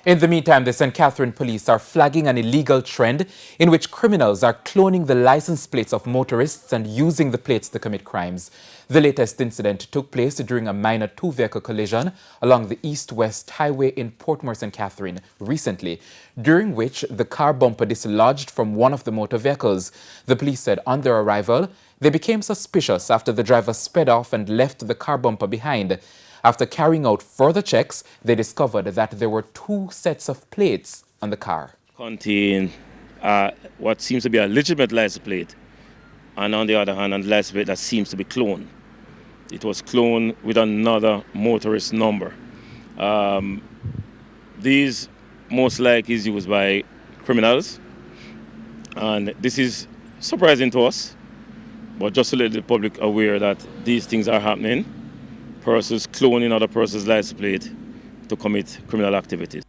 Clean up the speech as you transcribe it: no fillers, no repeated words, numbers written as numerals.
In the meantime, the St. Catherine police are flagging an illegal trend in which criminals are cloning the license plates of motorists and using the plates to commit crimes. The latest incident took place during a minor two-vehicle collision along the east-west highway in Portmore, St. Catherine recently, during which the car bumper dislodged from one of the motor vehicles. The police said on their arrival, they became suspicious after the driver sped off and left the car bumper behind. After carrying out further checks, they discovered that there were two sets of plates on the car. Contain what seems to be a legitimate license plate, and on the other hand, a license plate that seems to be cloned. It was cloned with another motorist number. These most likely is used by criminals, and this is surprising to us, but just to let the public aware that these things are happening. Persons cloning other person's license plate to commit criminal activities.